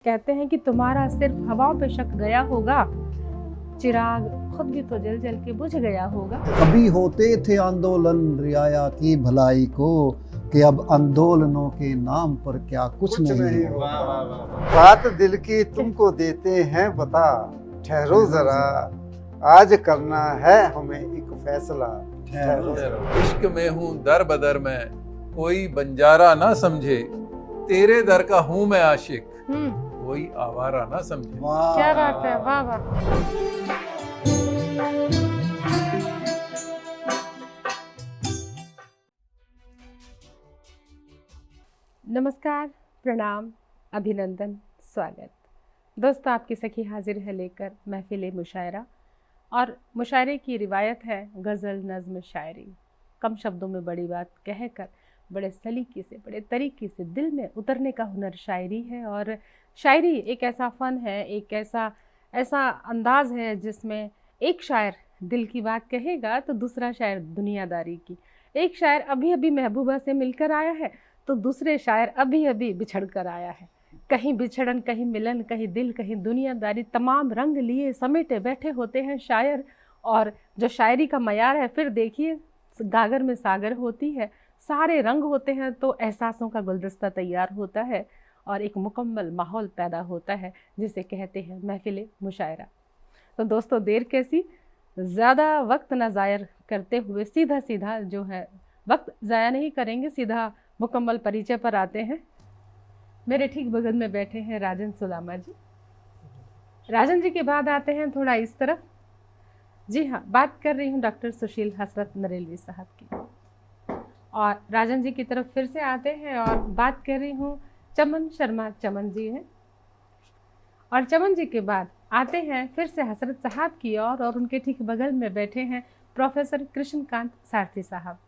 कहते हैं कि तुम्हारा सिर्फ हवाओं पे शक गया होगा, चिराग खुद भी तो जल जल के बुझ गया होगा। कभी होते थे आंदोलन रियाया की भलाई को, कि अब आंदोलनों के नाम पर क्या कुछ नहीं हो। वाह वाह वाह। बात दिल की तुमको देते हैं बता, ठहरो जरा, आज करना है हमें एक फैसला। ठहरो जरा। इश्क में हूँ दर बदर में, कोई बंजारा ना समझे, तेरे दर का हूँ मैं आशिक, कोई आवारा ना समझे। वाह, क्या बात है, वाह वाह। नमस्कार, प्रणाम, अभिनंदन, स्वागत। दोस्तों, आपकी सखी हाजिर है लेकर महफिल मुशायरा। और मुशायरे की रिवायत है गज़ल, नज़्म, शायरी। कम शब्दों में बड़ी बात कहकर बड़े सलीके से, बड़े तरीके से दिल में उतरने का हुनर शायरी है। और शायरी एक ऐसा फ़न है, एक ऐसा अंदाज़ है जिसमें एक शायर दिल की बात कहेगा तो दूसरा शायर दुनियादारी की। एक शायर अभी अभी महबूबा से मिलकर आया है तो दूसरे शायर अभी अभी बिछड़ कर आया है। कहीं बिछड़न, कहीं मिलन, कहीं दिल, कहीं दुनियादारी, तमाम रंग लिए समेटे बैठे होते हैं शायर। और जो शायरी का मयार है, फिर देखिए गागर में सागर होती है, सारे रंग होते हैं तो एहसासों का गुलदस्ता तैयार होता है और एक मुकम्मल माहौल पैदा होता है जिसे कहते हैं महफिल मुशायरा। तो दोस्तों, देर कैसी, ज़्यादा वक्त ना ज़ायर करते हुए सीधा जो है, वक्त ज़ाया नहीं करेंगे, सीधा मुकम्मल परिचय पर आते हैं। मेरे ठीक बगल में बैठे हैं राजन सुदामा जी। राजन जी के बाद आते हैं थोड़ा इस तरफ, जी हाँ, बात कर रही हूँ डॉक्टर सुशील हसरत नरेलवी साहब की। और राजन जी की तरफ फिर से आते हैं और बात कर रही हूँ चमन शर्मा, चमन जी हैं। और चमन जी के बाद आते हैं फिर से हसरत साहब की और उनके ठीक बगल में बैठे हैं प्रोफेसर कृष्णकांत सारथी साहब।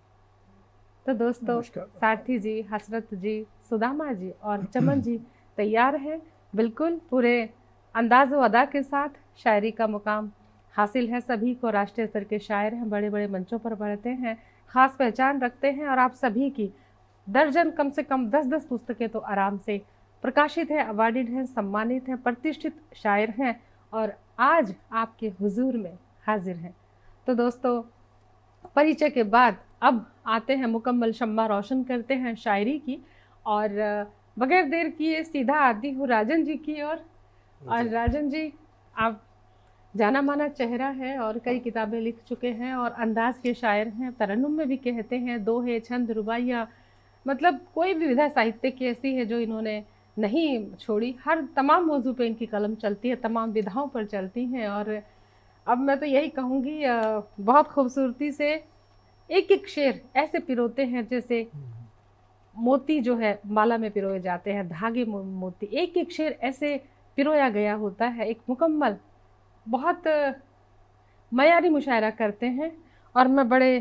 तो दोस्तों, सारथी जी, हसरत जी, सुदामा जी और चमन जी तैयार हैं बिल्कुल पूरे अंदाज़ व अदा के साथ। शायरी का मुकाम हासिल है सभी को, राष्ट्रीय स्तर के शायर हैं, बड़े बड़े मंचों पर बढ़ते हैं, ख़ास पहचान रखते हैं। और आप सभी की दर्जन, कम से कम 10-10 पुस्तकें तो आराम से प्रकाशित हैं, अवार्डेड हैं, सम्मानित हैं, प्रतिष्ठित शायर हैं और आज आपके हुजूर में हाजिर हैं। तो दोस्तों, परिचय के बाद अब आते हैं, मुकम्मल शम्मा रोशन करते हैं शायरी की। और बगैर देर किए सीधा आती हूँ राजन जी की ओर। और राजन जी, आप जाना माना चेहरा है और कई किताबें लिख चुके हैं और अंदाज के शायर हैं, तरन्नुम में भी कहते हैं, दोहे, छंद, रुबाइयाँ, मतलब कोई भी विधा साहित्य की ऐसी है जो इन्होंने नहीं छोड़ी। हर तमाम मौजू पे इनकी कलम चलती है, तमाम विधाओं पर चलती हैं। और अब मैं तो यही कहूँगी, बहुत खूबसूरती से एक एक शेर ऐसे पिरोते हैं जैसे मोती जो है माला में पिरोए जाते हैं, धागे मोती, एक एक शेर ऐसे पिरोया गया होता है। एक मुकम्मल, बहुत मयारी मुशायरा करते हैं और मैं बड़े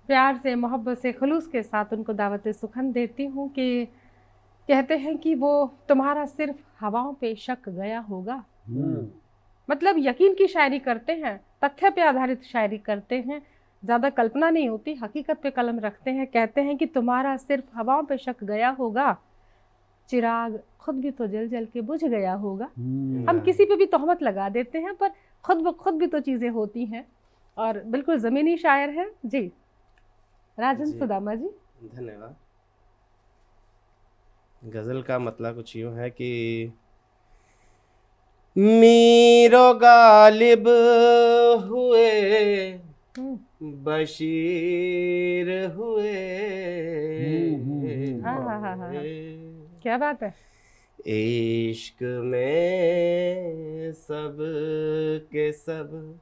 प्यार से, मोहब्बत से, खुलूस के साथ उनको दावत सुखन देती हूँ कि कहते हैं कि वो तुम्हारा सिर्फ हवाओं पे शक गया होगा। मतलब यकीन की शायरी करते हैं, तथ्य पे आधारित शायरी करते हैं, ज़्यादा कल्पना नहीं होती, हकीकत पे कलम रखते हैं। कहते हैं कि तुम्हारा सिर्फ हवाओं पे शक गया होगा, चिराग खुद भी तो जल जल के बुझ गया होगा। हम किसी पे भी तोहमत लगा देते हैं पर खुद ब खुद भी तो चीज़ें होती हैं। और बिल्कुल ज़मीनी शायर हैं जी राजन सुदामा जी। धन्यवाद। गज़ल का मतलब कुछ यूँ है कि मीरो गालिब हुए, बशीर हुए, हाँ, क्या बात है। इश्क में सब के सब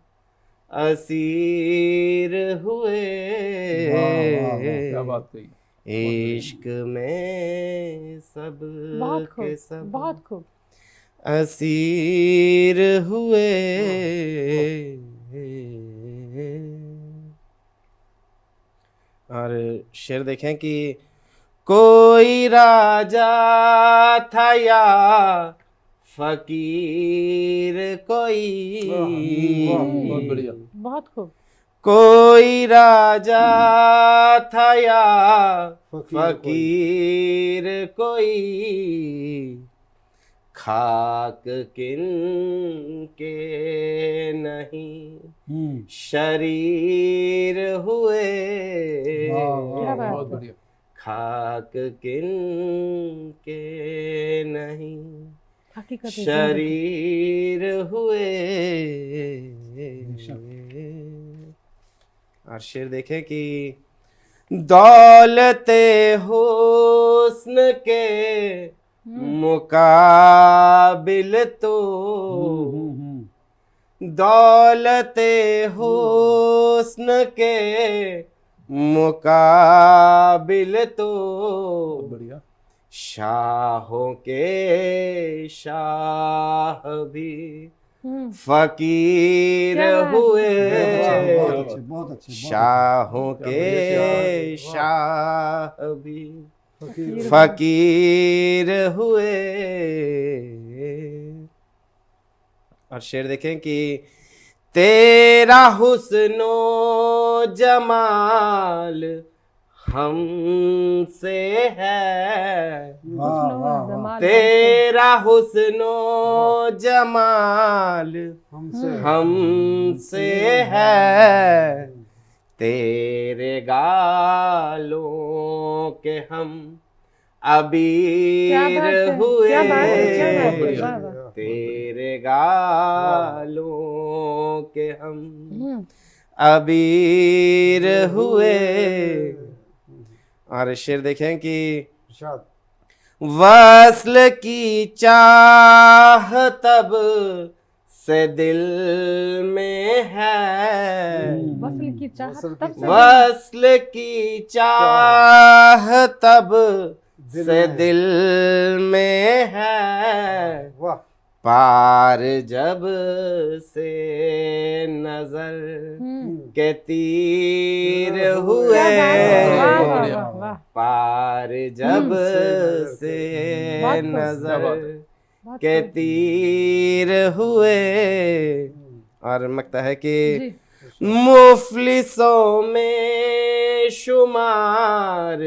असीर हुए, क्या बात कही। इश्क में सब के सब बहुत खूब असीर हुए। और शेर देखें कि कोई राजा था या फकीर कोई, बहुत बढ़िया, बहुत खूब। कोई राजा था या फकीर कोई, खाक किन के नहीं शरीर हुए, क्या बात बहुत है। बढ़िया। खाक किन के नहीं हकीकत है, जिंदगी। शरीर हुए। और शेर देखें कि दौलते हुस्न के मुकाबिल तो, दौलते हुस्न के मुकाबिल तो बहुत बढ़िया। शाहों के शाह भी हम्म, फकीर क्या बात है। हुए। बहुत अच्छे शाहों क्या बढ़िया के शाह भी फकीर फकीर हुए। और शेर देखें कि तेरा हुस्नो जमाल हमसे है, तेरा हुस्नो जमाल हमसे है, तेरे गालों के हम अबीर हुए, क्या बात है, क्या बात है, बढ़िया। वाह, वाह। तेरे गालों के हम हम्म, अबीर हुए। और शेर देखें कि इरशाद। वस्ल की चाह तब से दिल में है, वस्ल की चाहत वस्ल की तब से वस्ल की चाह तब दिल से में। दिल में है, वाह। पार जब से नजर के तीर हुए, क्या बात है, वाह, वाह, बढ़िया। वाह, वाह। पार जब से बहुत खूब। नजर क्या बात बहुत के खूब। तीर हुए। और लगता है कि जी, मुफलिसों में शुमार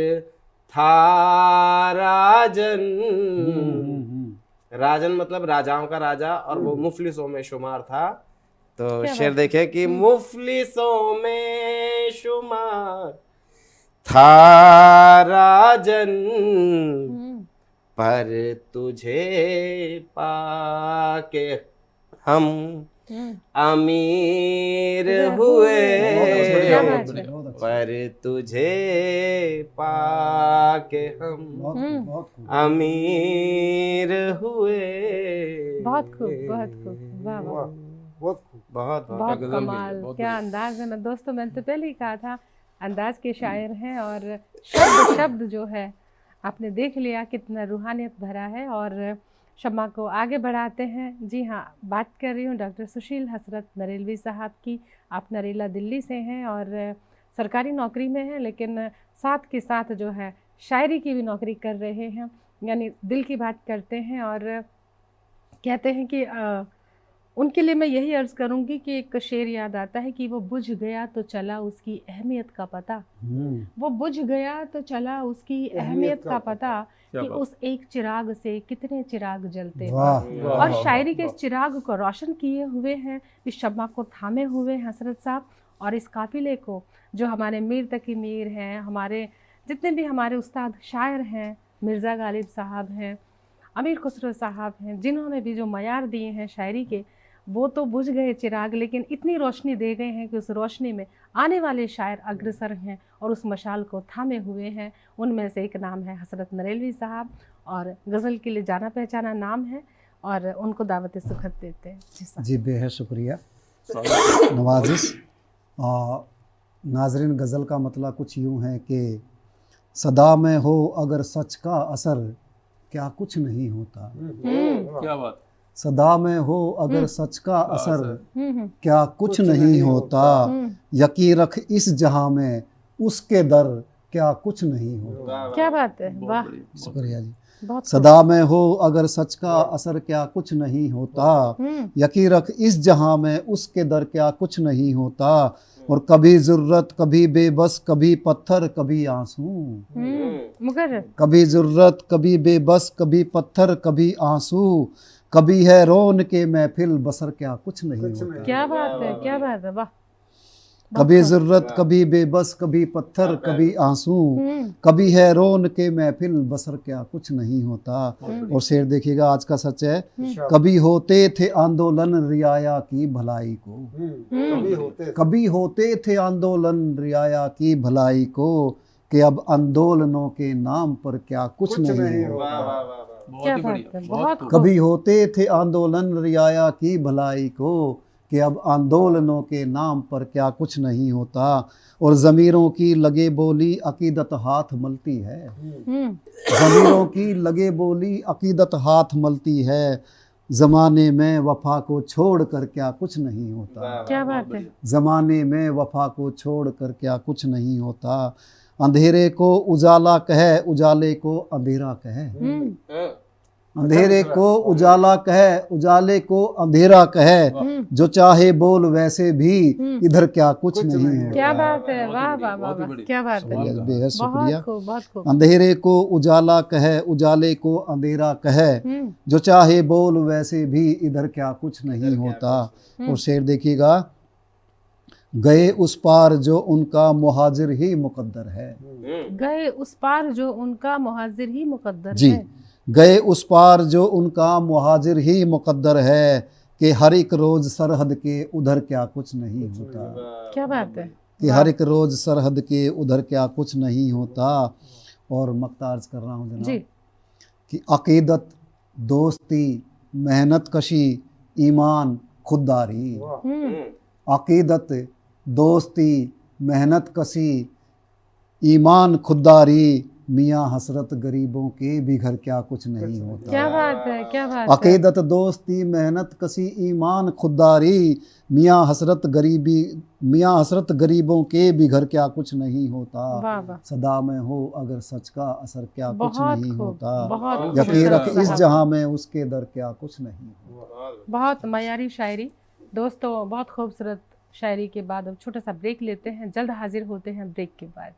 था राजन, राजन मतलब राजाओं का राजा, और वो मुफलिसों में शुमार था। तो क्या शेर बात है। देखे कि मुफलिसों में शुमार था राजन, हम्म, पर तुझे पाके हम हम्म, अमीर हुए। हुए, क्या बात है। पर तुझे पाके हम अमीर हुए। बहुत खूब, बहुत खूब, वाह, वाह। वाह, बहुत खूब। बहुत बहुत बहुत गजल भी है, कमाल, बहुत क्या बढ़िया। अंदाज है ना दोस्तों। मैंने तो पहले ही कहा था अंदाज के शायर हैं, और शब्द शब्द जो है आपने देख लिया कितना रूहानियत भरा है। और शम्मा को आगे बढ़ाते हैं। जी हाँ, बात कर रही हूँ डॉक्टर सुशील हसरत नरेलवी साहब की। आप नरेला दिल्ली से हैं और सरकारी नौकरी में हैं, लेकिन साथ के साथ जो है शायरी की भी नौकरी कर रहे हैं, यानी दिल की बात करते हैं। और कहते हैं कि उनके लिए मैं यही अर्ज़ करूँगी कि एक शेर याद आता है कि वो बुझ गया तो चला उसकी अहमियत का पता, वो बुझ गया तो चला उसकी अहमियत का पता, कि उस एक चिराग से कितने चिराग जलते हैं। और शायरी के इस चिराग को रोशन किए हुए हैं, इस शम्मा को थामे हुए हैं हसरत साहब। और इस काफ़िले को जो हमारे मीर तकी मीर हैं, हमारे जितने भी हमारे उस्ताद शायर हैं, मिर्ज़ा गालिब साहब हैं, अमीर खुसरो साहब हैं, जिन्होंने भी जो मयार दिए हैं शायरी के, वो तो बुझ गए चिराग, लेकिन इतनी रोशनी दे गए हैं कि उस रोशनी में आने वाले शायर अग्रसर हैं और उस मशाल को थामे हुए हैं। उनमें से एक नाम है हसरत नरेलवी साहब, और गज़ल के लिए जाना पहचाना नाम है, और उनको दावत सुखद देते हैं। जी साहब। जी बेहद शुक्रिया नवाजिश। नाजरीन, गज़ल का मतलब कुछ यूँ है कि सदा में हो अगर सच का असर क्या कुछ नहीं होता, क्या बात। सदा में हो अगर सच का असर क्या कुछ नहीं होता, यकीन रख इस जहां में उसके दर क्या कुछ नहीं होता। क्या बात है, वाह, शुक्रिया जी। बहुत सदा में हो अगर सच का असर क्या कुछ नहीं होता, यकीन रख इस जहां में उसके दर क्या कुछ नहीं होता, और कभी जुर्रत कभी बेबस कभी पत्थर कभी आंसू, मगर कभी जुर्रत कभी बेबस कभी पत्थर कभी आंसू, कभी है रौन के महफिल बसर क्या कुछ नहीं होता। क्या बात है, क्या बात है, वाह। कभी जुर्रत कभी बेबस कभी पत्थर कभी आंसू, कभी है रौन के महफिल बसर क्या कुछ नहीं होता। और शेर देखिएगा आज का सच है, कभी होते थे आंदोलन रियाया की भलाई को, कभी होते थे आंदोलन रियाया की भलाई को, कि अब आंदोलनों के नाम पर क्या कुछ नहीं होता। क्या बात है, बहुत खूब। कभी होते थे आंदोलन रियाया की भलाई को, कि अब आंदोलनों के नाम पर क्या कुछ नहीं होता। और ज़मीरों की लगे बोली अकीदत हाथ मलती है, ज़मीरों की लगे बोली अकीदत हाथ मलती है, ज़माने में वफा को छोड़ कर क्या कुछ नहीं होता। क्या बात है, ज़माने में वफा को छोड़ कर क्या कुछ नहीं होता। अंधेरे को उजाला कहे उजाले को अंधेरा कहे, अंधेरे को उजाला कहे उजाले को अंधेरा कहे, जो चाहे बोल वैसे भी इधर क्या कुछ नहीं है। क्या बात है, वाह वाह वाह वाह, क्या बात है, बेहद शुक्रिया। बहुत खूब, बहुत खूब। अंधेरे को उजाला कहे उजाले को अंधेरा कहे, जो चाहे बोल वैसे भी इधर क्या कुछ नहीं होता। और शेर देखिएगा, गए उस पार जो उनका मुहाजिर ही मुकद्दर है, गए उस पार जो उनका मुहाजिर ही मुकद्दर जी, है। गए उस पार जो उनका मुहाजिर ही मुकद्दर है, कि हर एक रोज सरहद के उधर क्या कुछ नहीं होता। क्या बात है, कि हर एक रोज सरहद के उधर क्या कुछ नहीं होता। और मक्तार्ज कर रहा हूँ जनाब जी। कि अकीदत दोस्ती मेहनत कशी ईमान खुददारी, अकीदत दोस्ती मेहनत कशी ईमान खुददारी, मियाँ हसरत गरीबों के भी घर क्या कुछ नहीं होता। क्या बात है, क्या बात है। अकीदत दोस्ती मेहनत कसी ईमान खुददारी, मियाँ हसरत गरीबों के भी घर क्या कुछ नहीं होता। वाह वाह, सदा में हो अगर सच का असर क्या कुछ बहुत नहीं खूब, होता। बहुत यकीन रख खूबसूरत इस साहब। जहां में उसके दर क्या कुछ नहीं होता। बहुत मयारी शायरी दोस्तों, बहुत खूबसूरत शायरी के बाद अब छोटा सा ब्रेक लेते हैं, जल्द हाजिर होते हैं ब्रेक के बाद।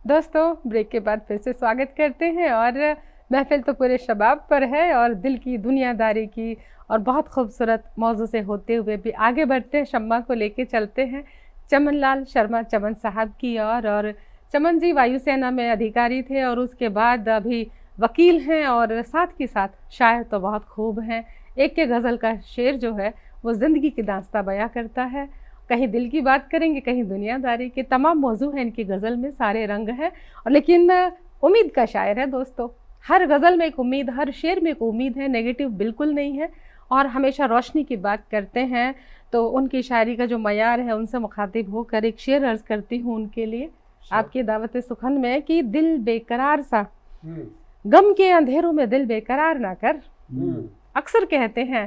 दोस्तों ब्रेक के बाद फिर से स्वागत करते हैं और महफिल तो पूरे शबाब पर है और दिल की दुनियादारी की और बहुत खूबसूरत मौजू से होते हुए भी आगे बढ़ते हैं। शम्मा को लेके चलते हैं चमन लाल शर्मा चमन साहब की और चमन जी वायुसेना में अधिकारी थे और उसके बाद अभी वकील हैं और साथ के साथ शायर तो बहुत खूब हैं। एक के गज़ल का शेर जो है वो ज़िंदगी की दास्तां बयां करता है, कहीं दिल की बात करेंगे कहीं दुनियादारी के, तमाम मौजू हैं इनकी गज़ल में, सारे रंग हैं। और लेकिन उम्मीद का शायर है दोस्तों, हर गज़ल में एक उम्मीद, हर शेर में एक उम्मीद है, नेगेटिव बिल्कुल नहीं है और हमेशा रोशनी की बात करते हैं। तो उनकी शायरी का जो मयार है उनसे मुखातिब होकर एक शेर अर्ज़ करती हूँ उनके लिए आपकी दावत सुखन में कि दिल बेकरार सा गम के अंधेरों में दिल बेकरार ना कर। अक्सर कहते हैं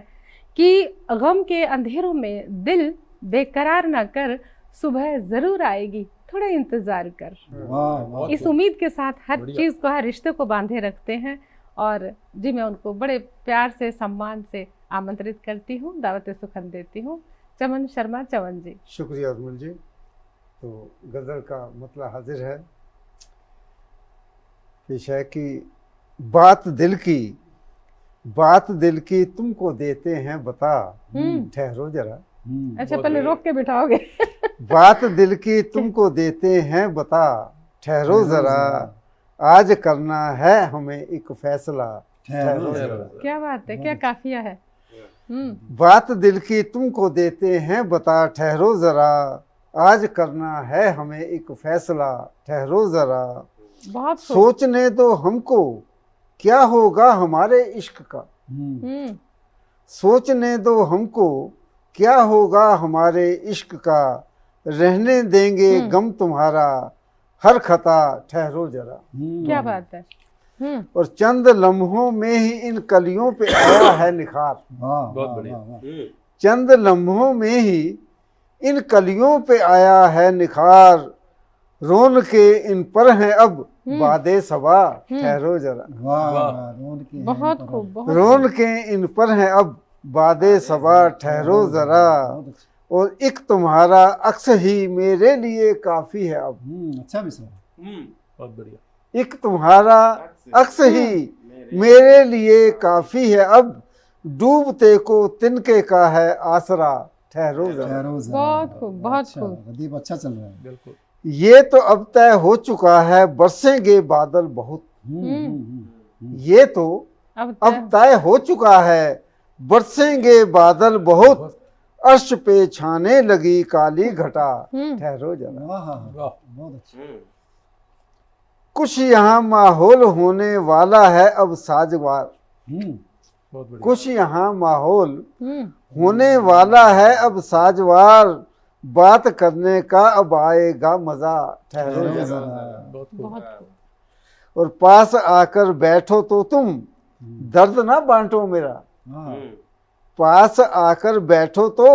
कि गम के अंधेरों में दिल बेकरार ना कर, सुबह ज़रूर आएगी थोड़ा इंतज़ार कर। इस उम्मीद के साथ हर चीज़ को, हर रिश्ते को बांधे रखते हैं और जी मैं उनको बड़े प्यार से सम्मान से आमंत्रित करती हूँ, दावत सुखन देती हूँ। चमन शर्मा चमन जी। शुक्रिया अजमल जी। तो गज़ल का मतलब हाजिर है, पेश है कि बात दिल की तुमको देते हैं बता, ठहरो जरा। अच्छा पहले रोक के बिठाओगे। बात दिल की तुमको देते हैं बता, ठहरो जरा, आज करना है हमें एक फैसला, ठहरो जरा। क्या बात है, क्या काफिया है। बात दिल की तुमको देते हैं बता, ठहरो जरा, आज करना है हमें एक फैसला, ठहरो जरा। बहुत सोचने दो हमको क्या होगा हमारे इश्क का, सोचने दो हमको क्या होगा हमारे इश्क का, रहने देंगे गम तुम्हारा हर खता, ठहरो जरा। क्या बात है। और चंद लम्हों में ही इन कलियों पे आया है निखार, बहुत बढ़िया। चंद लम्हों में ही इन कलियों पे आया है निखार, रोन के इन पर हैं अब बादे सबा ठहरो जरा। वाह वाह। वाह, रोन के हैं बहुत पर खूब, अब। बहुत रोन के इन पर हैं अब बादे सबा ठहरो जरा, बहुत अच्छा। और एक तुम्हारा अक्स ही मेरे लिए काफी है अब। अच्छा विषय। बहुत बढ़िया। एक तुम्हारा अक्स ही मेरे लिए काफी है अब, डूबते को तिनके का है आसरा ठहरो जरा। ठहरो जरा। बहुत खूब, बहुत अच्छा, खूब। प्रदीप अच्छा चल रहा है। बिल्कुल। ये तो अब तय हो चुका है बरसेंगे बादल बहुत। ये तो अब अब तय हो चुका है बरसेंगे बादल बहुत, अर्श पे छाने लगी काली घटा ठहरो जरा। वाह वाह। बहुत अच्छा। कुछ यहाँ माहौल होने वाला है अब साजवार, बहुत बढ़िया। कुछ यहाँ माहौल होने वाला है अब साजवार, बात करने का अब आएगा मजा ठहरो ठहरो जरा। जरा। बहुत खूब। बहुत खूब। और पास आकर बैठो तो तुम दर्द ना बांटो मेरा, हाँ। पास आकर बैठो तो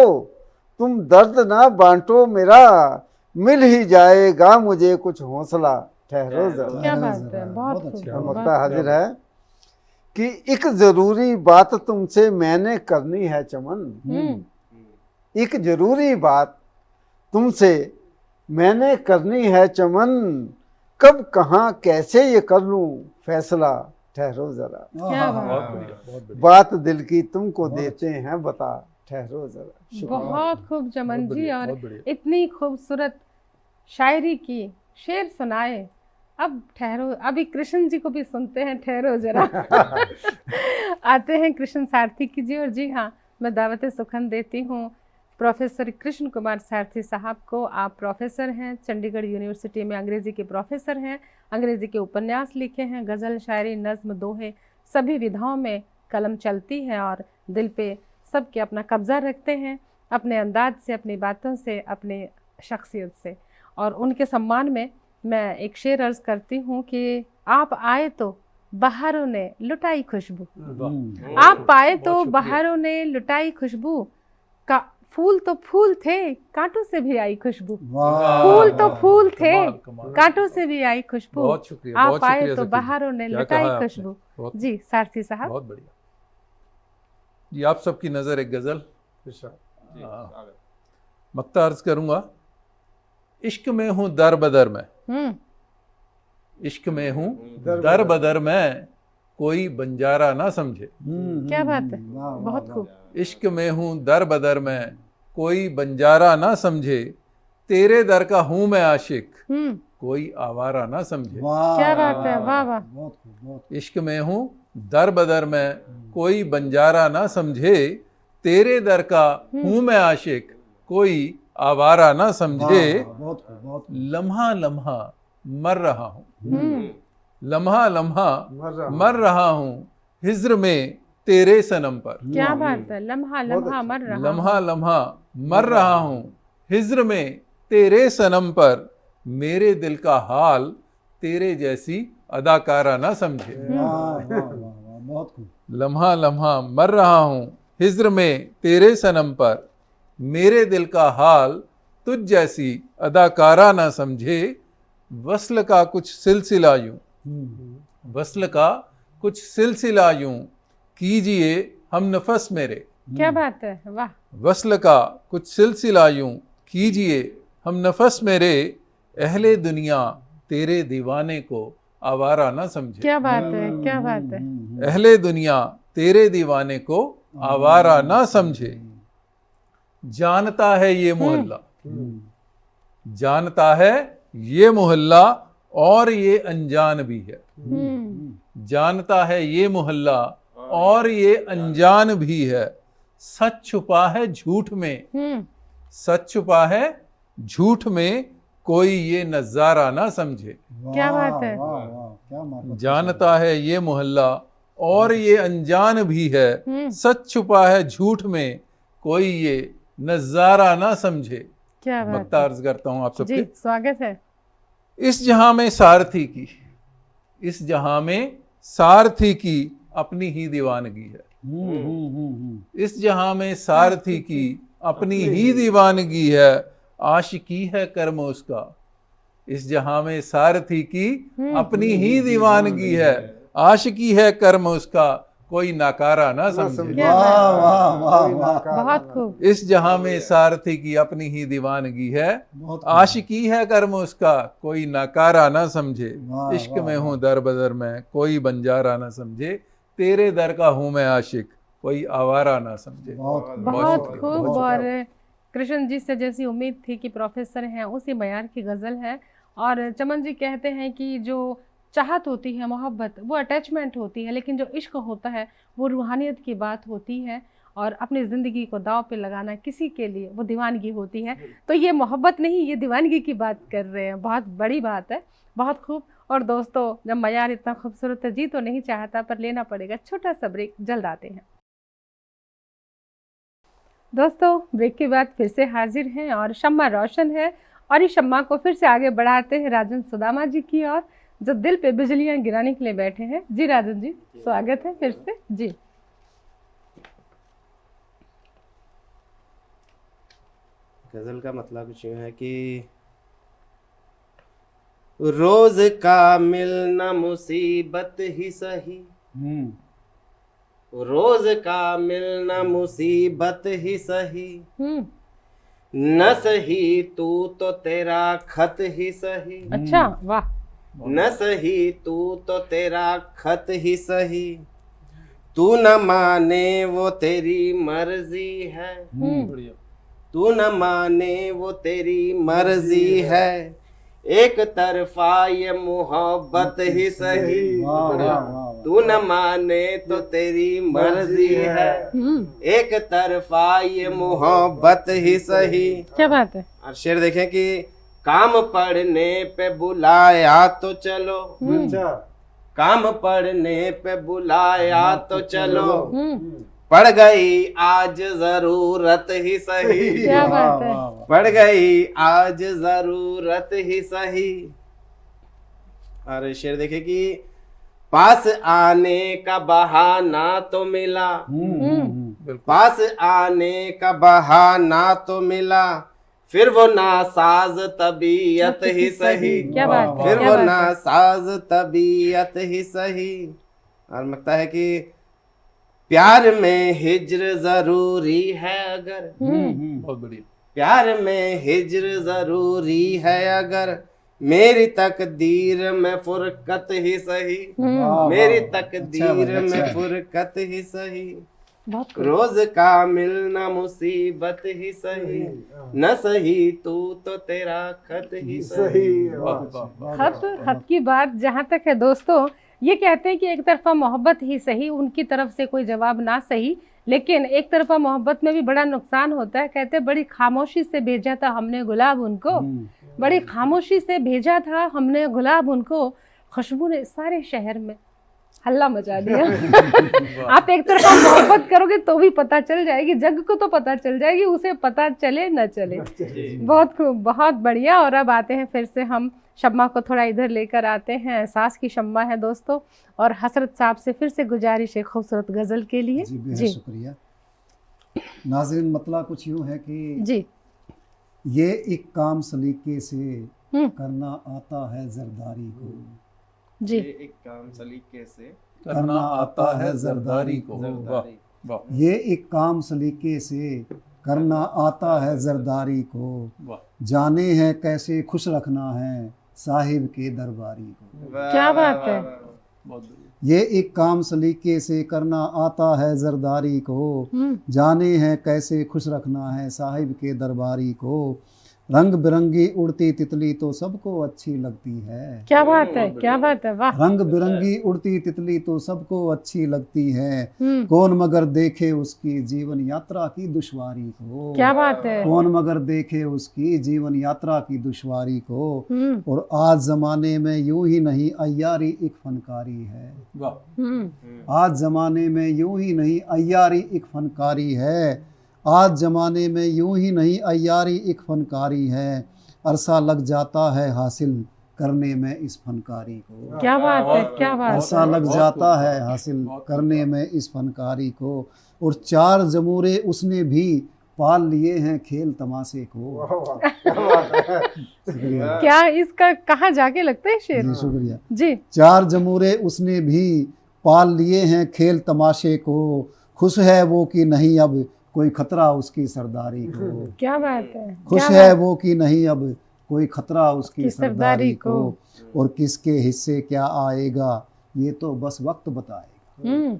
तुम दर्द ना बांटो मेरा, मिल ही जाएगा मुझे कुछ हौसला ठहरो जरा। क्या ठहरो बात जरा। है, बहुत बहुत खूब, अच्छा। बहुत मक्ता हाजिर है कि एक जरूरी बात तुमसे मैंने करनी है चमन, एक जरूरी बात तुमसे मैंने करनी है चमन, कब कहाँ कैसे ये कर लूं फैसला ठहरो जरा, क्या बात बहुत है। बढ़िया। बहुत बढ़िया। बात दिल की तुमको बहुत देते हैं बता ठहरो जरा। शुक्रिया। बहुत खूब चमन बहुत जी, बढ़िया, और बहुत बढ़िया। इतनी खूबसूरत शायरी की, शेर सुनाए। अब ठहरो, अभी कृष्ण जी को भी सुनते हैं, ठहरो जरा। आते हैं कृष्ण सारथी जी। और जी हाँ, मैं दावत सुखन देती हूँ प्रोफेसर कृष्ण कुमार सारथी साहब को। आप प्रोफेसर हैं, चंडीगढ़ यूनिवर्सिटी में अंग्रेजी के प्रोफेसर हैं, अंग्रेजी के उपन्यास लिखे हैं, गज़ल, शायरी, नज़्म, दोहे, सभी विधाओं में कलम चलती है और दिल पे सबके अपना कब्ज़ा रखते हैं, अपने अंदाज से, अपनी बातों से, अपने शख्सियत से। और उनके सम्मान में मैं एक शेर अर्ज़ करती हूँ कि आप आए तो बहारों ने लुटाई खुशबू, आप पाए तो बहुत शुक्रिया। बहारों ने लुटाई खुशबू, का फूल तो फूल थे कांटों से भी आई खुशबू, वाह। फूल तो फूल थे कमाल, कमाल। कांटों से भी आई खुशबू, बहुत शुक्रिया, बहुत आप आए शुक्रिया तो सखी जी। बहारों ने क्या लुटाई कहा आपने? खुशबू। बहुत जी सारथी साहब। बहुत बढ़िया जी। आप सबकी नज़र एक गज़ल मक्ता अर्ज करूंगा। इश्क में हूँ दर बदर में, इश्क में हूँ दर बदर में, कोई बंजारा ना समझे। क्या बात है, बहुत खूब। इश्क में हूँ दर बदर में, कोई बंजारा ना समझे, तेरे दर का हूँ मैं आशिक, कोई आवारा ना समझे। क्या बात है, वाह वाह। बहुत खूब, बहुत इश्क में हूँ दर बदर में, कोई बंजारा ना समझे, तेरे दर का हूँ मैं आशिक, कोई आवारा ना समझे। बहुत खूब, बहुत खूब। लम्हा लम्हा मर रहा हूँ, लम्हा लम्हा मर रहा हूँ, हिज्र में तेरे सनम पर। क्या बात है, लम्हा लम्हा मर रहा हूँ। लम्हा लम्हा मर रहा हूँ, हिज्र में तेरे सनम पर, मेरे दिल का हाल तेरे जैसी अदाकारा ना समझे। वाह वाह वाह वाह, बहुत खूब। लम्हा लम्हा मर रहा हूँ, हिज्र में तेरे सनम पर, मेरे दिल का हाल तुझ जैसी अदाकारा ना समझे। वस्ल का कुछ सिलसिला यूं, वस्ल का कुछ सिलसिला यूं, कीजिए हम नफस मेरे। क्या बात है, वाह। वस्ल का कुछ सिलसिला यूं, कीजिए हम नफस मेरे, अहले दुनिया तेरे दीवाने को आवारा ना समझे। क्या बात है, क्या बात है। अहले दुनिया तेरे दीवाने को आवारा ना समझे। जानता है ये मोहल्ला, जानता है ये मोहल्ला, और ये अनजान भी है। जानता है ये मोहल्ला और ये अनजान भी है, सच छुपा है झूठ में, सच छुपा है झूठ में, कोई ये नजारा ना समझे। क्या बात है। वाह वाह, क्या मार्फत। जानता है ये मोहल्ला और ये अनजान भी है, सच छुपा है झूठ में, कोई ये नजारा ना समझे। क्या बात मक्ता है। अर्ज करता हूँ आप जी सबके। स्वागत है। इस जहां में सारथी की, इस जहां में सारथी की अपनी ही दीवानगी है। इस जहां में सारथी की अपनी ही दीवानगी है, आशिकी है कर्म उसका। इस जहां में सारथी की अपनी ही दीवानगी है, आशिकी है कर्म उसका कोई नाकारा ना समझे। क्या वाह बात वाह वाह वाह, बहुत खूब। इस जहां में सारथी की अपनी ही दीवानगी है, बहुत आशिकी है कर्म उसका कोई नाकारा ना समझे। वाह, इश्क वाह, में हूँ दर बदर में कोई बंजारा ना समझे, तेरे दर का हूँ मैं आशिक कोई आवारा ना समझे। बहुत बहुत शुक्रिया, खूब। बहुत और कृष्ण जी से जैसी उम्मीद थी कि प्रोफेसर हैं, उसी मयार की गज़ल है। और चमन जी कहते हैं कि जो चाहत होती है, मोहब्बत, वो अटैचमेंट होती है, लेकिन जो इश्क होता है वो रूहानियत की बात होती है। और अपनी ज़िंदगी को दाव पे लगाना किसी के लिए वो दीवानगी होती है। तो ये मोहब्बत नहीं, ये दीवानगी की बात कर रहे हैं, बहुत बड़ी बात है, बहुत खूब। और दोस्तों, जब मयार इतना खूबसूरत है, जी तो नहीं चाहता पर लेना पड़ेगा छोटा सा ब्रेक, जल्द आते हैं। दोस्तों, ब्रेक के बाद फिर से हाजिर हैं और शम्मा रोशन है। और इस शम्मा को फिर से आगे बढ़ाते हैं राजन सुदामा जी की ओर, जो दिल पे बिजलियां गिराने के लिए बैठे हैं। जी राजन जी, स्वागत है फिर से जी। गजल का मतलब कुछ यूं है कि रोज का मिलना मुसीबत ही सही, रोज का मिलना मुसीबत ही सही, न सही तू तो तेरा खत ही सही, अच्छा, वाह। न सही तू तो तेरा खत ही सही, तू न माने वो तेरी मर्जी है, बढ़िया। तू न माने वो तेरी मर्जी है, एक तरफा ये मोहब्बत ही सही, तू न माने तो तेरी मर्जी है, एक तरफा ये मोहब्बत ही सही। क्या बात है। और शेर देखें कि काम पढ़ने पे बुलाया तो चलो, काम पढ़ने पे बुलाया तो चलो, पड़ गई आज जरूरत ही सही, क्या बात है। पड़ गई आज जरूरत ही सही। और शेर देखे कि पास आने का बहाना तो मिला, पास आने का बहाना तो मिला, फिर वो नासाज तबीयत ही सही, क्या बात है, फिर क्या वो बात है। नासाज तबीयत ही सही। और लगता है कि प्यार में हिज्र जरूरी है अगर, बहुत बढ़िया। प्यार में हिज्र जरूरी है अगर, मेरी तकदीर में फुरकत ही सही, मेरी तकदीर में फुरकत ही सही, बहुत खूब। रोज का मिलना मुसीबत ही सही, न सही तू तो तेरा खत ही सही। खत की बात जहाँ तक है दोस्तों, ये कहते हैं कि एक तरफा मोहब्बत ही सही, उनकी तरफ से कोई जवाब ना सही, लेकिन एक तरफा मोहब्बत में भी बड़ा नुकसान होता है। कहते हैं बड़ी खामोशी से भेजा था हमने गुलाब उनको, बड़ी खामोशी से भेजा था हमने गुलाब उनको, खुशबू ने सारे शहर में हल्ला मचा दिया। आप एक तरफा मोहब्बत करोगे तो भी पता चल जाएगी, जग को तो पता चल जाएगी, उसे पता चले न चले। बहुत खूब, बहुत बढ़िया। और अब आते हैं फिर से हम शम्मा को थोड़ा इधर लेकर आते हैं। एहसास की शम्मा है दोस्तों, और हसरत साहब से फिर से गुजारिश है खूबसूरत गजल के लिए। जी बेहद शुक्रिया। नाज़रीन, मतलब कुछ यूँ है कि जी, ये एक काम सलीके से करना आता है जरदारी को, जी, एक काम सलीके से करना आता है जरदारी को, वाह, ये एक काम सलीके से करना आता है जरदारी को, वाह। जाने हैं कैसे खुश रखना है साहिब के दरबारी को। क्या बात है। बहुत बढ़िया। ये एक काम सलीके से करना आता है जरदारी को, जाने हैं कैसे खुश रखना है साहिब के दरबारी को, रंग बिरंगी उड़ती तितली तो सबको अच्छी लगती है। क्या बात है, क्या बात है, वाह। रंग बिरंगी उड़ती तितली तो सबको अच्छी लगती है, कौन मगर देखे उसकी जीवन यात्रा की दुश्वारी को। क्या बात है। कौन मगर देखे उसकी जीवन यात्रा की दुश्वारी को। और आज जमाने में यूं ही नहीं अय्यारी एक फनकारी है, आज जमाने में यूं ही नहीं अय्यारी एक फनकारी है, आज जमाने में यूं ही नहीं अय्यारी एक फनकारी है, अरसा लग जाता है हासिल करने में इस फनकारी को। क्या बात है, क्या बात अरसा है। लग जाता है हासिल करने में इस फनकारी को। और चार जमूरे उसने भी पाल लिए हैं खेल तमाशे को। वाह वाह, क्या बात है। क्या इसका कहाँ जाके लगता है शेर? जी शुक्रिया। जी। 4 जमूरे उसने भी पाल लिए हैं खेल तमाशे को, खुश है वो कि नहीं अब कोई खतरा उसकी सरदारी को। क्या बात है, खुश क्या है बात- वो कि नहीं अब कोई खतरा उसकी उसकी सरदारी सरदारी को। और किसके हिस्से क्या आएगा ये तो बस वक्त बताएगा। हम्म,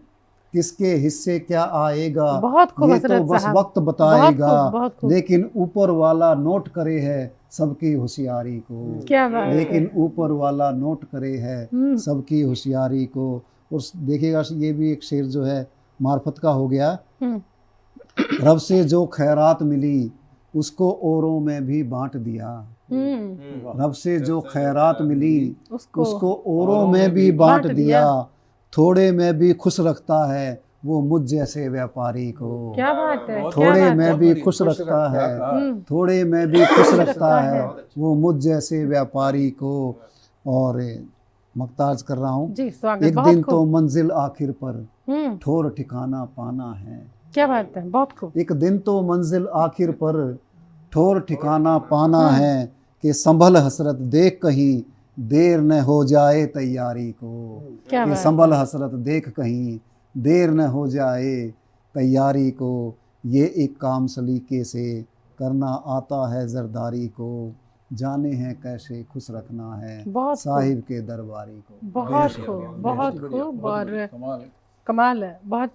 किसके हिस्से क्या आएगा बहुत खूब ये तो हजरत बस साहब, वक्त बताएगा। बहुत खूब। लेकिन ऊपर वाला नोट करे है सबकी होशियारी को। क्या बात है। लेकिन ऊपर वाला नोट करे है सबकी होशियारी को। और देखिएगा ये भी एक शेर जो है मार्फत का हो गया। हम्म, रब से जो खैरात मिली उसको औरों में भी बांट दिया। रब से जो खैरात मिली उसको औरों में भी बांट दिया। थोड़े में भी खुश रखता है वो मुझ जैसे व्यापारी को। क्या बात है, क्या थोड़े बात में है। भी खुश रखता है, थोड़े में भी खुश रखता है वो मुझ जैसे व्यापारी को। और मक्ताज कर रहा हूँ। जी, स्वागत। एक बहुत दिन खूब। तो मंजिल आखिर पर ठोर ठिकाना पाना है। क्या बात है, बहुत खूब। एक दिन तो मंजिल आखिर पर ठोर ठिकाना पाना है कि संभल हसरत देख कहीं देर न हो जाए तैयारी को। क्या कि बात संभल हसरत देख कहीं देर न हो जाए तैयारी को। ये एक काम सलीके से करना आता है जरदारी को। जाने हैं कैसे खुश रखना है बहुत साहिब के दरबारी को। बहुत खूब, बहुत खूब और कमाल है, बहुत।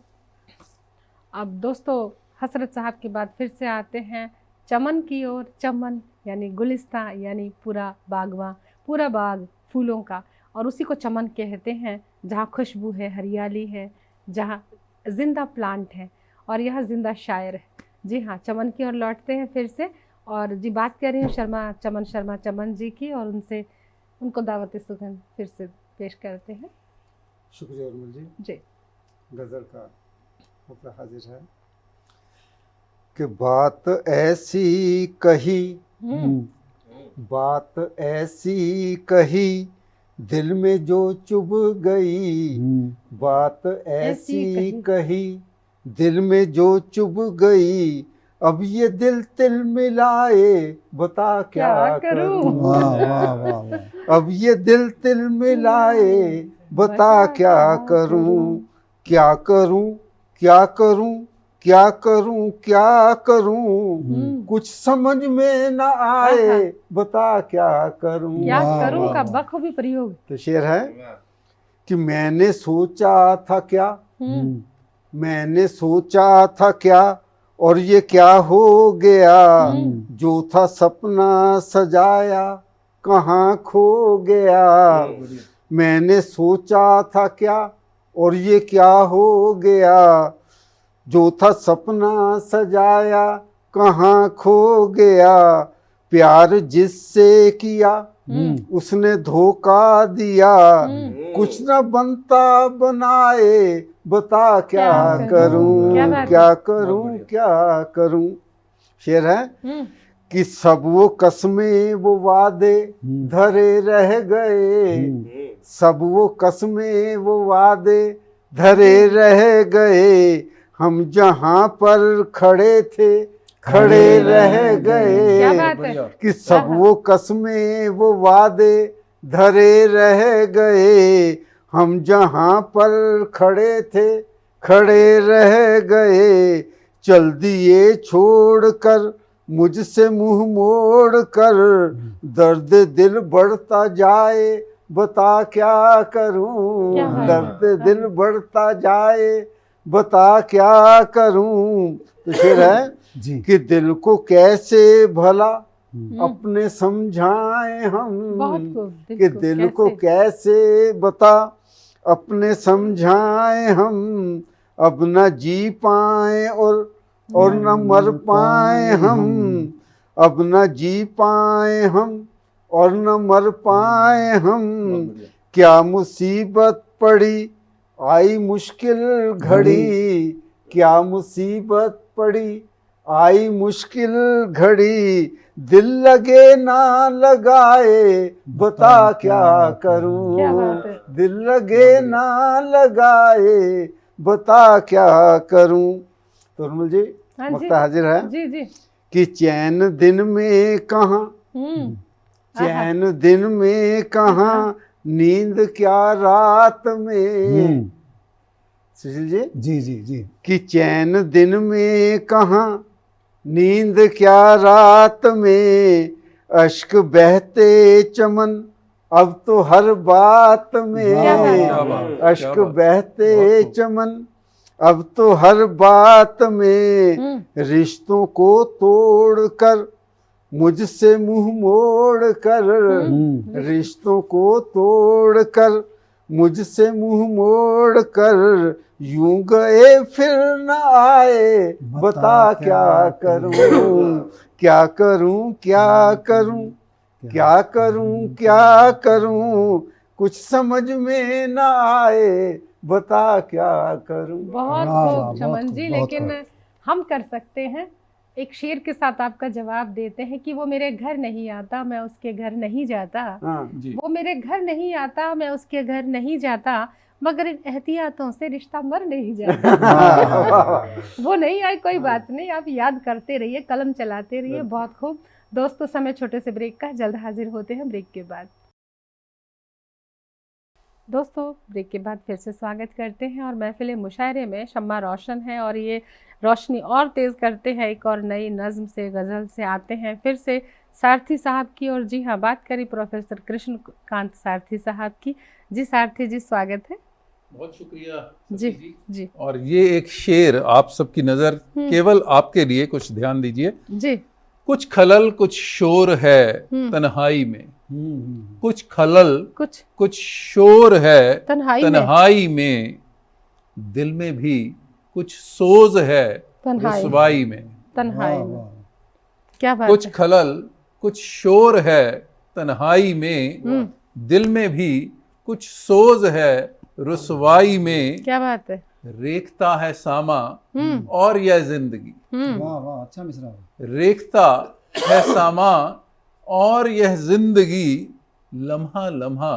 अब दोस्तों हसरत साहब के बाद फिर से आते हैं चमन की ओर। चमन यानी गुलिस्तां, यानी पूरा बागवा, पूरा बाग फूलों का, और उसी को चमन कहते हैं जहाँ खुशबू है, हरियाली है, जहाँ जिंदा प्लांट है, और यह जिंदा शायर है। जी हाँ, चमन की ओर लौटते हैं फिर से। और जी बात कर रही हूँ चमन शर्मा चमन जी की, और उनको दावत सुगंध फिर से पेश करते हैं। शुक्रिया उर्मिल जी। जी। गजल का मौका हाजिर है कि बात ऐसी कही, बात ऐसी कही दिल में जो चुभ गई। बात ऐसी कही दिल में जो चुभ गई। अब ये दिल तिल मिलाए बता क्या करूं। वाह वाह वाह वाह। अब ये दिल तिल मिलाए बता क्या करूं। क्या करूं क्या करूं क्या करूं क्या करूं। कुछ समझ में न आए बता क्या करूं। क्या करूं का बखूबी प्रयोग। तो शेर है कि मैंने सोचा था क्या, मैंने सोचा था क्या, और ये क्या हो गया। जो था सपना सजाया कहाँ खो गया। मैंने सोचा था क्या और ये क्या हो गया। जो था सपना सजाया कहाँ खो गया। प्यार जिससे किया उसने धोखा दिया। कुछ न बनता बनाए बता क्या करूं। क्या करूं क्या करूं। शेर है कि सब वो कसमें वो वादे धरे रह गए। सब वो कसमें वो वादे धरे रह गए। हम जहां पर खड़े थे खड़े रह गए। क्या बात है। कि सब वो कसमें वो वादे धरे रह गए। हम जहां पर खड़े थे खड़े रह गए। चल दिए छोड़ कर मुझसे मुंह मोड़ कर। दर्द दिल बढ़ता जाए बता क्या करूं। दर्द दिल बढ़ता जाए बता क्या करूं। तो शेर है कि दिल को कैसे भला अपने समझाएं हम। कि दिल को कैसे बता अपने समझाएं हम। अब न जी पाए और न मर पाए हम। अब न जी पाए हम और न मर पाए हम। क्या मुसीबत पड़ी आई मुश्किल घड़ी। क्या मुसीबत पड़ी आई मुश्किल घड़ी। दिल लगे ना लगाए बता क्या करूं। दिल लगे ना लगाए बता क्या करूं। तो उर्मिल जी हाँ जी मक्ता हाजिर है जी जी। कि चैन दिन में कहाँ, चैन दिन में कहाँ, नींद क्या रात में। सुशील जी जी जी जी। कि चैन दिन में कहाँ, नींद क्या रात में, अश्क बहते चमन अब तो हर बात क्या बात में, है? क्या बात, अश्क क्या बात। बहते बहुत खूब। चमन अब तो हर बात में, रिश्तों को तोड़कर मुझसे मुंह मोड़ कर, रिश्तों को तोड़कर मुझसे मुंह मोड़ कर, यूं गए फिर न आए, बता क्या करूं, क्या करूं क्या करूं, क्या करूं क्या करूं, कुछ समझ में न आए, बता क्या करूं। बहुत वाह, वाह, खूब बहुत चमन खूब, जी, बहुत लेकिन खूब। हम कर सकते हैं, एक शेर के साथ आपका जवाब देते हैं कि वो मेरे घर नहीं आता, मैं उसके घर नहीं जाता। हाँ जी। वो मेरे घर नहीं आता, मैं उसके घर नहीं जाता, मगर इन एहतियातों से रिश्ता मर नहीं जाता। वो नहीं आए कोई बात नहीं, आप याद करते रहिए, कलम चलाते रहिए। बहुत खूब दोस्तों, समय छोटे से ब्रेक का, जल्द हाजिर होते हैं ब्रेक के बाद। दोस्तों, ब्रेक के बाद फिर से स्वागत करते हैं और महफिल मुशायरे में शम्मा रोशन है और ये रोशनी और तेज़ करते हैं एक और नई नज़्म से, गज़ल से आते हैं फिर से सारथी साहब की। और जी हाँ, बात करी प्रोफेसर कृष्णकांत सारथी साहब की। जी सारथी जी, स्वागत है। बहुत शुक्रिया जी जी। जी और ये एक शेर आप सबकी नजर केवल आपके लिए, कुछ ध्यान दीजिए। जी। कुछ खलल कुछ शोर है तन्हाई में, कुछ खलल कुछ शोर है तन्हाई में, दिल में भी कुछ सोज है रुसवाई में। तन्हाई में क्या बात कुछ है? खलल कुछ शोर है तन्हाई में, दिल में भी कुछ सोज है रुसवाई में। क्या बात है? रेखता है सामा और यह जिंदगी, वाह वाह, अच्छा मिसरा। रेखता है सामा और यह जिंदगी, लम्हा लम्हा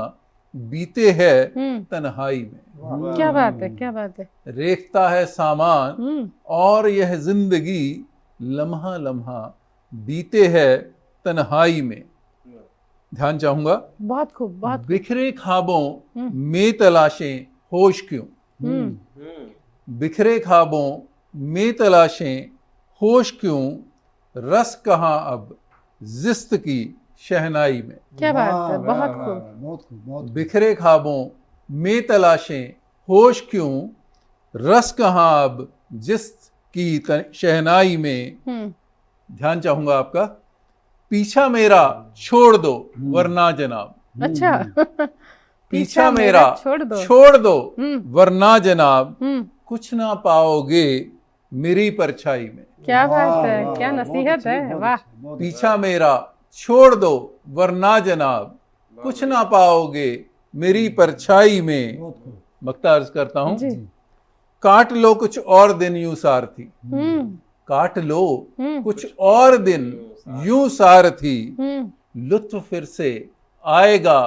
बीते है तन्हाई में। क्या बात है, क्या बात है? रेखता है सामान और यह जिंदगी, लम्हा लम्हा बीते है तन्हाई में। ध्यान चाहूंगा। बहुत खूब, बहुत बिखरे ख्वाबों में तलाशें होश क्यों, बिखरे ख्वाबों में तलाशें होश क्यों, रस कहाँ अब जिस्त की शहनाई में। क्या बात है? बहुत खूब, बहुत खूब, बहुत खूब। बिखरे ख्वाबों में तलाशें होश क्यों, रस कहाँ अब जिस्त की शहनाई में। ध्यान चाहूंगा आपका। पीछा मेरा छोड़ दो वरना जनाब। अच्छा। पीछा मेरा छोड़ दो वरना जनाब, कुछ ना पाओगे मेरी परछाई में। क्या बात है, क्या नसीहत है, वाह। पीछा मेरा छोड़ दो वरना जनाब, कुछ ना पाओगे मेरी परछाई में। मक्ता अर्ज करता हूँ। काट लो कुछ और दिन यूं सारथी, काट लो कुछ और दिन यूं सारथी, लुत्फ फिर से आएगा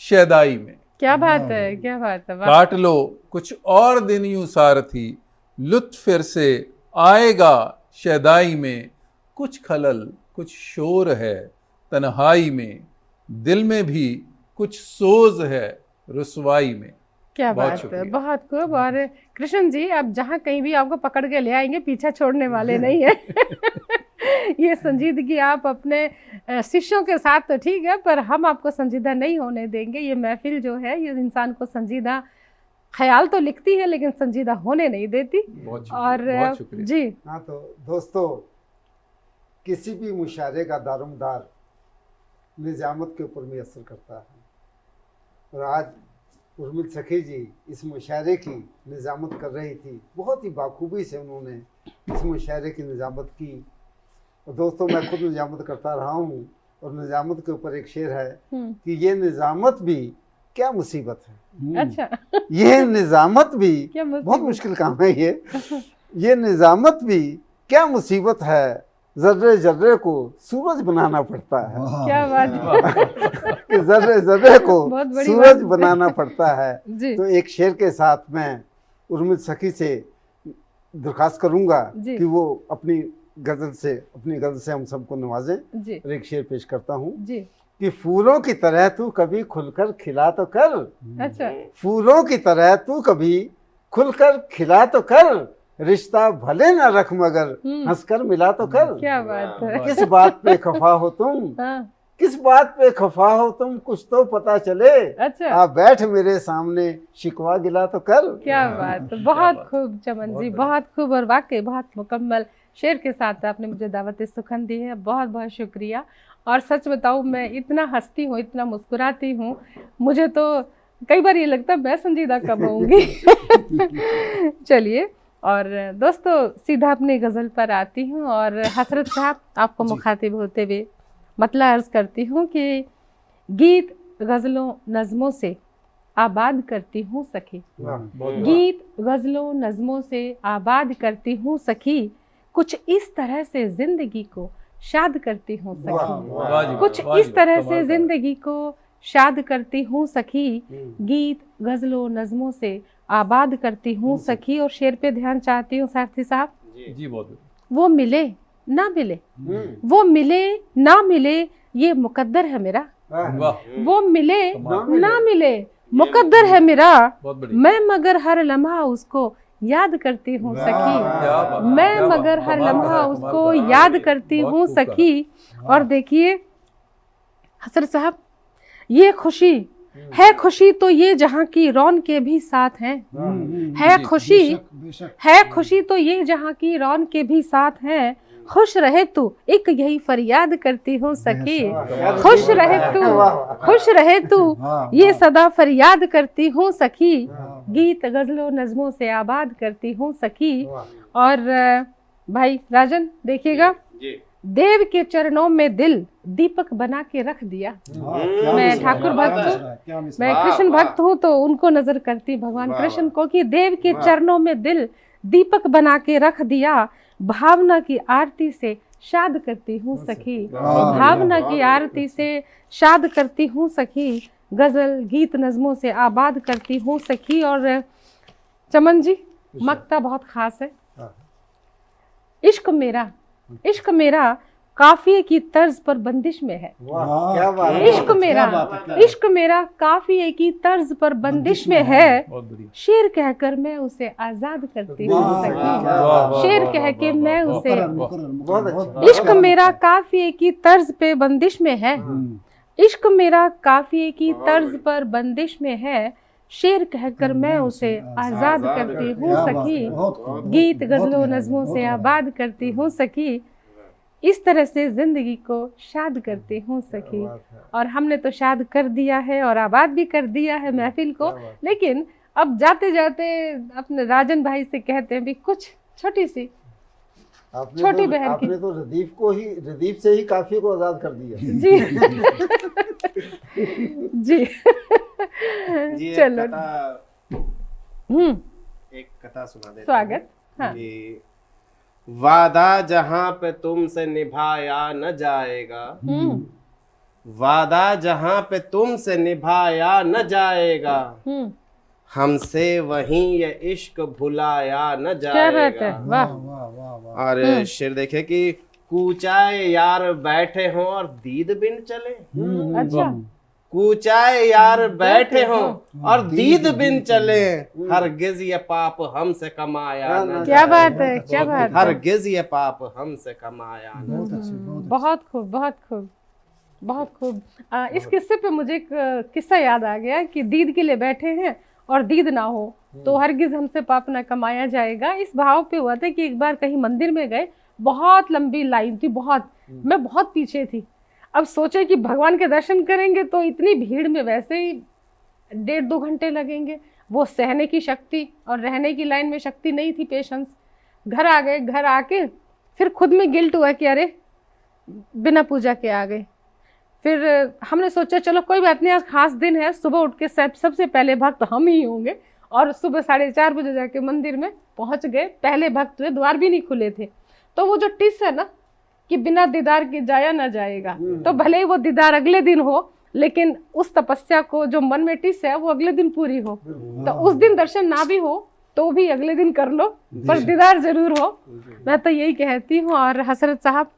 शैदाई में। क्या बात है, क्या बात है, वाह। काट लो कुछ और दिन यूं सारथी, लुत्फ फिर से आएगा शैदाई में। कुछ खलल कुछ शोर है तन्हाई में, दिल में भी कुछ सोज है रुसवाई में। क्या बात है, बहुत खूब। और कृष्ण जी, अब जहाँ कहीं भी आपको पकड़ के ले आएंगे, पीछा छोड़ने वाले नहीं है। ये संजीदगी आप अपने शिष्यों के साथ तो ठीक है, पर हम आपको संजीदा नहीं होने देंगे। ये महफिल जो है, ये इंसान को संजीदा ख्याल तो लिखती है लेकिन संजीदा होने नहीं देती। और जी हाँ, तो दोस्तों, किसी भी मुशायरे का दारोमदार निजामत के ऊपर भी असर करता है। और आज उर्मिल सखी जी इस मुशायरे की निजामत कर रही थी, बहुत ही बाखूबी से उन्होंने इस मुशायरे की निजामत की। और दोस्तों, मैं खुद निजामत करता रहा हूँ, और निजामत के ऊपर एक शेर है कि ये निजामत भी क्या मुसीबत है। अच्छा। ये निजामत भी बहुत मुश्किल काम है। ये निजामत भी क्या मुसीबत है, जर्रे जर्रे को सूरज बनाना पड़ता है। क्या बात है। कि जर्रे जर्रे को सूरज बनाना पड़ता है। तो एक शेर के साथ मैं उर्मिल सखी से दरखास्त करूंगा जी। कि वो अपनी गजल से हम सबको नवाजें। जी और एक शेर पेश करता हूँ जी। कि फूलों की तरह तू कभी खुलकर खिला तो कर, अच्छा। फूलों की तरह तू कभी खुलकर खिला तो कर, रिश्ता भले न रख मगर हंसकर मिला तो कर। क्या बात है। किस बात पे खफा हो तुम, हाँ। किस बात पे खफा हो तुम, कुछ तो पता चले। अच्छा। आ बैठ मेरे सामने शिकवा गिला तो कर। क्या बात, बहुत खूब चमन जी, बहुत खूब, और वाकई बहुत मुकम्मल शेर के साथ आपने मुझे दावत सुखन दी है, बहुत बहुत शुक्रिया। और सच बताऊं, मैं इतना हंसती हूँ, इतना मुस्कुराती हूँ, मुझे तो कई बार ये लगता है मैं संजीदा कब होंगी। चलिए, और दोस्तों सीधा अपनी गज़ल पर आती हूँ, और हसरत साहब आपको मुखातिब होते हुए मतलब अर्ज़ करती हूँ कि गीत गज़लों नज़मों से आबाद करती हूँ सखी, गीत गज़लों नज़मों से आबाद करती हूँ सखी, कुछ इस तरह से ज़िंदगी को शाद करती हूँ सखी, कुछ इस तरह से ज़िंदगी को शाद करती हूँ सखी, गीत गज़लों नज़मों से आबाद करती हूँ सखी। और शेर पे ध्यान चाहती हूँ सारथी साहब। जी बहुत। वो मिले ना मिले, वो मिले ना मिले, ये मुकद्दर है मेरा। वाह, वो मिले ना मिले, मुकद्दर है मेरा, बहुत बढ़िया। मैं मगर हर लम्हा उसको याद करती हूँ सखी, मैं मगर हर लम्हा उसको याद करती हूँ सखी। और देखिए हसरत साहब, ये खुशी है, खुशी तो ये जहाँ की रौन के भी साथ हैं, है खुशी, है खुशी तो ये जहाँ की रौन के भी साथ हैं, खुश रहे तू एक यही फरियाद करती हूँ सखी, खुश रहे तू, खुश रहे तू ये सदा फरियाद करती हूँ सखी, गीत गज़लों नज़मों से आबाद करती हूँ सखी। और भाई राजन देखिएगा, देव के चरणों में दिल दीपक बना के रख दिया। मैं ठाकुर भक्त हूँ, मैं कृष्ण भक्त हूँ, तो उनको नजर करती भगवान कृष्ण को कि देव के चरणों में दिल दीपक बना के रख दिया, भावना की आरती से शाद करती हूँ सखी, भावना की आरती से शाद करती हूँ सखी, गजल गीत नज़मों से आबाद करती हूँ सखी। और चमन जी, मक्ता बहुत खास है। इश्क मेरा, इश्क मेरा काफिये की तर्ज पर बंदिश में है, क्या बात है। इश्क मेरा, इश्क मेरा काफिये की तर्ज पर बंदिश में है, शेर कहकर मैं उसे आजाद करती हूँ सखी, शेर कह के मैं उसे, इश्क मेरा काफिये की तर्ज पे बंदिश में है, इश्क मेरा काफिये की तर्ज पर बंदिश में है, शेर कहकर मैं उसे आजाद करती हूँ सखी, गीत गज़लों नज़मों से आबाद करती हूँ सखी, इस तरह से जिंदगी को शाद करती हूँ सखी। और हमने तो शाद कर दिया है और आबाद भी कर दिया है महफिल को, लेकिन अब जाते जाते अपने राजन भाई से कहते हैं भी कुछ छोटी सी छोटी बहन की। आपने तो रदीफ से ही काफिये को आजाद कर दिया। जी जी जी चलो, एक कथा सुना देता स्वागत। हूँ हाँ। कि वादा जहाँ पे तुमसे निभाया न जाएगा, वादा जहाँ पे तुमसे निभाया न जाएगा, हमसे वहीं ये इश्क भुलाया न क्या बात है, जाएगा। वाह। और शेर देखे कि कूचाए यार बैठे हों और दीद बिन चले, अच्छा, कूचाए यार बैठे हों और दीद बिन चले, हरगिज ये पाप हमसे कमाया न क्या बात जाएगा। है, क्या बात है, हरगिज ये पाप हमसे कमाया न जाएगा। बहुत खूब, बहुत खूब, बहुत खूब। इस किस्से पे मुझे एक किस्सा याद आ गया कि दीद के लिए बैठे हैं और दीद ना हो तो हरगिज हमसे पाप ना कमाया जाएगा। इस भाव पे हुआ था कि एक बार कहीं मंदिर में गए, बहुत लंबी लाइन थी, बहुत, मैं बहुत पीछे थी। अब सोचे कि भगवान के दर्शन करेंगे तो इतनी भीड़ में वैसे ही 1.5-2 घंटे लगेंगे, वो सहने की शक्ति और रहने की लाइन में शक्ति नहीं थी, पेशेंस। घर आ गए, घर आके फिर खुद में गिल्ट हुआ कि अरे बिना पूजा के आ गए। फिर हमने सोचा चलो कोई बात नहीं, आज खास दिन है, सुबह उठ के सबसे पहले भक्त हम ही होंगे, और सुबह 4:30 बजे जाके मंदिर में पहुंच गए। पहले भक्त हुए, द्वार भी नहीं खुले थे। तो वो जो टिस है ना कि बिना दीदार के जाया ना जाएगा, तो भले ही वो दीदार अगले दिन हो, लेकिन उस तपस्या को जो मन में टिस है वो अगले दिन पूरी हो। तो उस दिन दर्शन ना भी हो तो भी अगले दिन कर लो, पर दीदार जरूर हो, मैं तो यही कहती हूँ। और हसरत साहब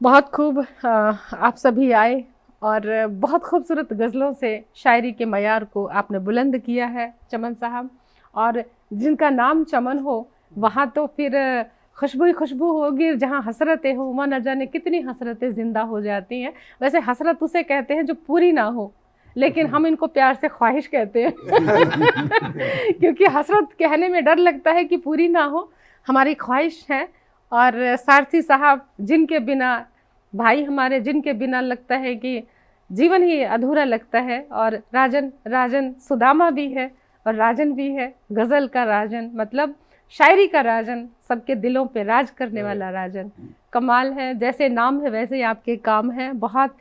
बहुत खूब आप सभी आए और बहुत खूबसूरत गज़लों से शायरी के मयार को आपने बुलंद किया है चमन साहब। और जिनका नाम चमन हो वहाँ तो फिर खुशबू ही खुशबू होगी, जहाँ हसरतें हो वहाँ न जाने कितनी हसरतें ज़िंदा हो जाती हैं। वैसे हसरत उसे कहते हैं जो पूरी ना हो, लेकिन हम इनको प्यार से ख्वाहिश कहते हैं क्योंकि हसरत कहने में डर लगता है कि पूरी ना हो, हमारी ख्वाहिश है। और सारथी साहब जिनके बिना, भाई हमारे जिनके बिना लगता है कि जीवन ही अधूरा लगता है। और राजन सुदामा भी है और राजन भी है, गज़ल का राजन, मतलब शायरी का राजन, सबके दिलों पे राज करने वाला राजन। कमाल है, जैसे नाम है वैसे ही आपके काम हैं। बहुत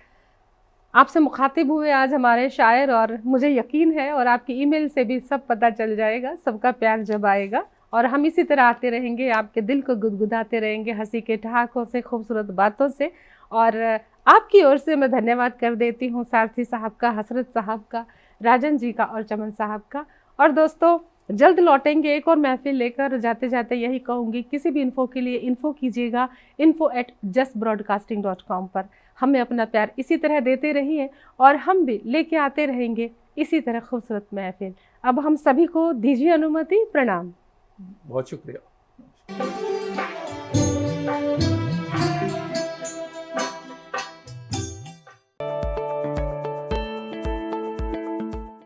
आपसे मुखातिब हुए आज हमारे शायर, और मुझे यकीन है और आपकी ईमेल से भी सब पता चल जाएगा, सबका प्यार जब आएगा। और हम इसी तरह आते रहेंगे, आपके दिल को गुदगुदाते रहेंगे हंसी के ठहाकों से, खूबसूरत बातों से। और आपकी ओर से मैं धन्यवाद कर देती हूँ सारथी साहब का, हसरत साहब का, राजन जी का और चमन साहब का। और दोस्तों जल्द लौटेंगे एक और महफिल लेकर। जाते जाते यही कहूँगी, किसी भी इन्फो के लिए इन्फो कीजिएगा info@justbroadcasting.com पर। हमें अपना प्यार इसी तरह देते रहिए और हम भी लेके आते रहेंगे इसी तरह खूबसूरत महफिल। अब हम सभी को दीजिए अनुमति। प्रणाम। बहुत शुक्रिया।